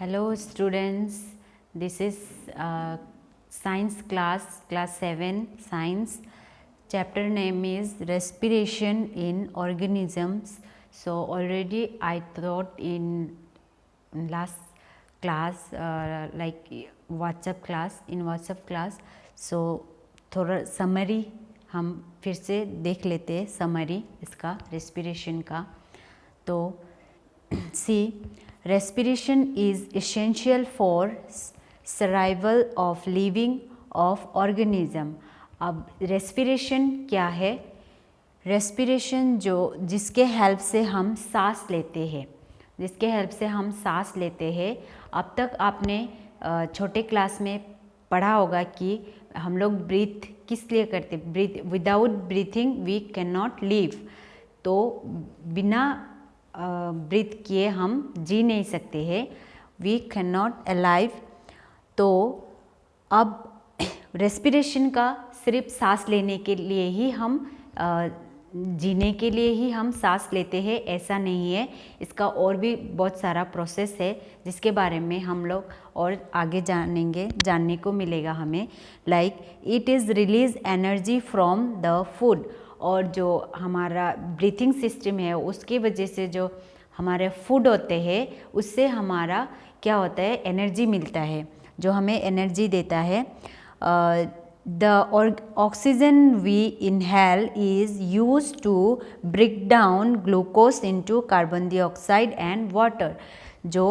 Hello students, this is science class 7 science. Chapter name is respiration in organisms. So already I taught in last class like WhatsApp class. So थोड़ा summary हम फिर से देख लेते हैं, summary इसका respiration का. तो सी respiration is essential for survival of living of organism. अब respiration क्या है? respiration जिसके हेल्प से हम सांस लेते हैं, अब तक आपने छोटे क्लास में पढ़ा होगा कि हम लोग ब्रीथ किस लिए करते, without breathing we can not live. तो बिना ब्रीथ किए हम जी नहीं सकते हैं, वी कैन नॉट अलाइव. तो अब रेस्पिरेशन का सिर्फ सांस लेने के लिए ही हम जीने के लिए ही हम सांस लेते हैं ऐसा नहीं है. इसका और भी बहुत सारा प्रोसेस है जिसके बारे में हम लोग और आगे जानने को मिलेगा हमें. Like it is release energy from the food. और जो हमारा ब्रीथिंग सिस्टम है उसकी वजह से जो हमारे फूड होते हैं उससे हमारा क्या होता है, एनर्जी मिलता है जो हमें एनर्जी देता है. The oxygen we inhale is use to break down glucose into carbon dioxide and water. जो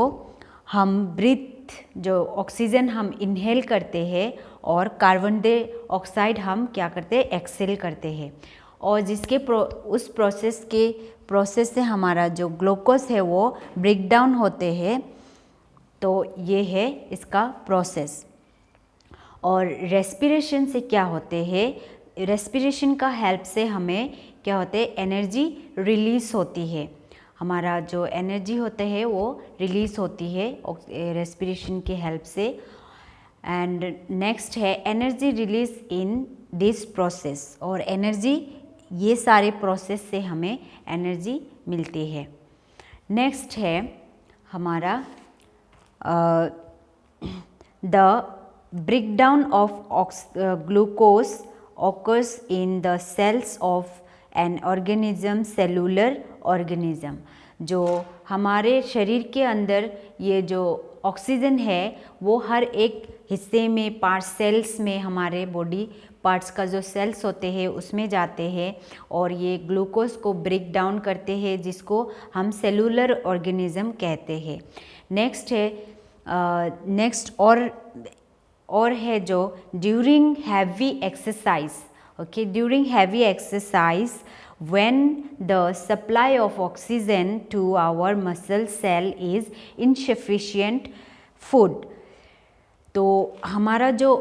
ऑक्सीजन हम इनहेल करते हैं और कार्बन डाइऑक्साइड हम क्या करते हैं, एक्सेल करते हैं. और जिसके उस प्रोसेस से हमारा जो ग्लूकोज है वो ब्रेक डाउन होते हैं. तो ये है इसका प्रोसेस. और रेस्पिरेशन से क्या होते हैं, रेस्पिरेशन का हेल्प से हमें क्या होते हैं, एनर्जी रिलीज़ होती है. हमारा जो एनर्जी होते हैं वो रिलीज़ होती है रेस्पिरेशन के हेल्प से. एंड नेक्स्ट है energy release in this process. और एनर्जी ये सारे प्रोसेस से हमें एनर्जी मिलती है. नेक्स्ट है हमारा the breakdown of glucose occurs in the cells of an organism, cellular organism. जो हमारे शरीर के अंदर ये जो ऑक्सीजन है वो हर एक हिस्से में, पार्ट सेल्स में, हमारे बॉडी पार्ट्स का जो सेल्स होते हैं उसमें जाते हैं और ये ग्लूकोज को ब्रेक डाउन करते हैं जिसको हम सेलुलर ऑर्गेनिज्म कहते हैं. नेक्स्ट और है जो during heavy exercise. Okay, during heavy exercise when the supply of oxygen to our muscle cell is insufficient food. तो हमारा जो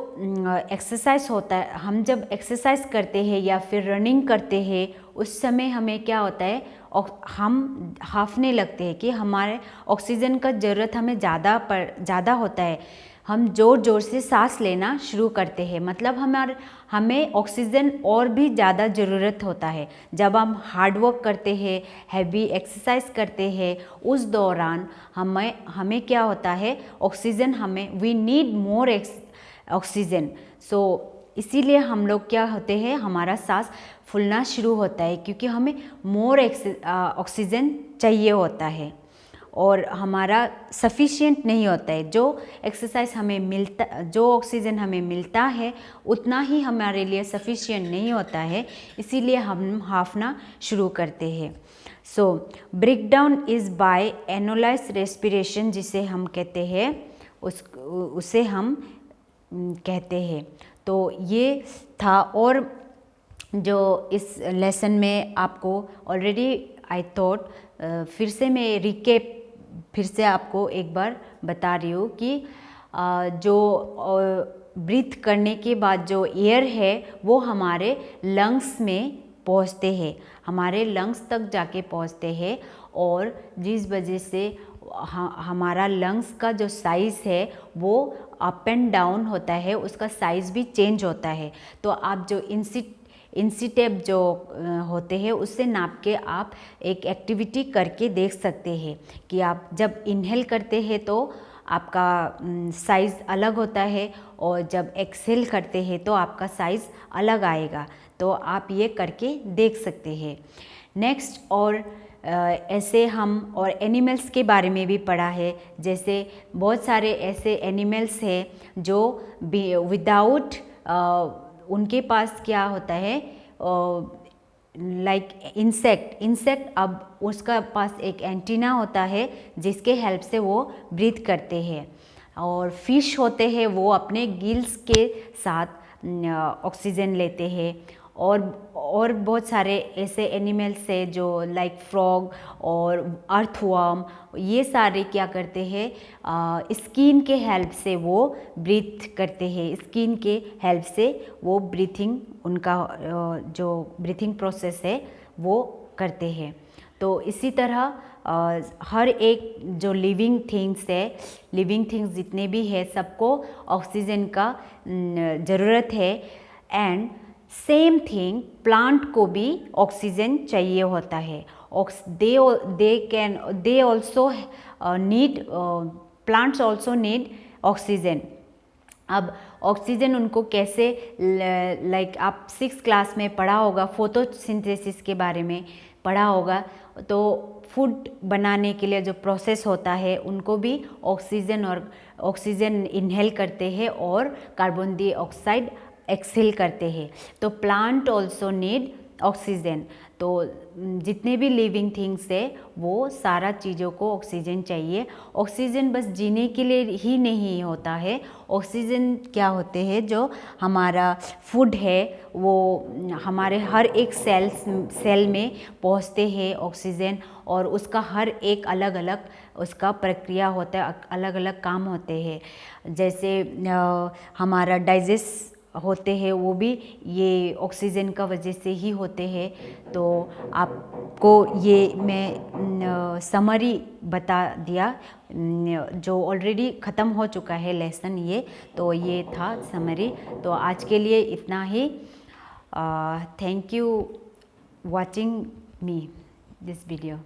एक्सरसाइज होता है, हम जब एक्सरसाइज करते हैं या फिर रनिंग करते हैं उस समय हमें क्या होता है, हम हांफने लगते हैं कि हमारे ऑक्सीजन का ज़रूरत हमें ज़्यादा होता है. हम ज़ोर से सांस लेना शुरू करते हैं, मतलब हमें ऑक्सीजन और भी ज़्यादा ज़रूरत होता है. जब हम हार्ड वर्क करते हैं, हैवी एक्सरसाइज करते हैं, उस दौरान हमें क्या होता है, oxygen we need more oxygen. So इसीलिए हम लोग क्या होते हैं, हमारा सांस फूलना शुरू होता है क्योंकि हमें मोर ऑक्सीजन चाहिए होता है और हमारा सफिशिएंट नहीं होता है. जो ऑक्सीजन हमें मिलता है उतना ही हमारे लिए सफिशिएंट नहीं होता है, इसीलिए हम हांफना शुरू करते हैं. सो ब्रेकडाउन इज़ बाय एनोलाइज रेस्पिरेशन जिसे हम कहते हैं, उसे हम कहते हैं. तो ये था. और जो इस लेसन में आपको ऑलरेडी आई थॉट फिर से आपको एक बार बता रही हूँ कि जो ब्रीथ करने के बाद जो एयर है वो हमारे लंग्स में पहुँचते हैं, हमारे लंग्स तक जाके पहुँचते हैं. और जिस वजह से हमारा लंग्स का जो साइज़ है वो अप एंड डाउन होता है, उसका साइज़ भी चेंज होता है. तो आप जो इंसीटेप जो होते हैं उससे नाप के आप एक एक्टिविटी करके देख सकते हैं कि आप जब इनहेल करते हैं तो आपका साइज़ अलग होता है और जब एक्सेल करते हैं तो आपका साइज़ अलग आएगा। तो आप ये करके देख सकते हैं। नेक्स्ट और ऐसे हम और एनिमल्स के बारे में भी पढ़ा है, जैसे बहुत सारे ऐसे एनिमल्स हैं जो विदाउट उनके पास क्या होता है लाइक इंसेक्ट अब उसका पास एक एंटीना होता है जिसके हेल्प से वो ब्रीथ करते हैं। और फिश होते हैं वो अपने गिल्स के साथ ऑक्सीजन लेते हैं। और बहुत सारे ऐसे एनिमल्स हैं जो लाइक फ्रॉग और अर्थवर्म, ये सारे क्या करते हैं स्किन के हेल्प से वो ब्रीथ करते हैं। स्किन के हेल्प से वो ब्रीथिंग, उनका जो ब्रीथिंग प्रोसेस है वो करते हैं। तो इसी तरह हर एक जो लिविंग थिंग्स जितने भी है सबको ऑक्सीजन का ज़रूरत है। एंड सेम थिंग प्लांट को भी ऑक्सीजन चाहिए होता है। They also need, plants also need oxygen. अब ऑक्सीजन उनको कैसे, लाइक आप 6th क्लास में पढ़ा होगा, फोटोसिंथेसिस के बारे में पढ़ा होगा। तो फूड बनाने के लिए जो प्रोसेस होता है उनको भी ऑक्सीजन इनहेल करते हैं और कार्बन डाइऑक्साइड एक्सहेल करते हैं। तो प्लांट ऑल्सो नीड ऑक्सीजन। तो जितने भी लिविंग थिंग्स है वो सारा चीज़ों को ऑक्सीजन चाहिए। ऑक्सीजन बस जीने के लिए ही नहीं होता है। ऑक्सीजन क्या होते हैं, जो हमारा फूड है वो हमारे हर एक सेल में पहुंचते हैं ऑक्सीजन, और उसका हर एक अलग अलग उसका प्रक्रिया होता है, अलग अलग काम होते हैं। जैसे हमारा डाइजेस्ट होते हैं वो भी ये ऑक्सीजन का वजह से ही होते हैं। तो आपको ये मैं समरी बता दिया, जो ऑलरेडी ख़त्म हो चुका है लेसन ये, तो ये था समरी। तो आज के लिए इतना ही। Thank you watching me this video.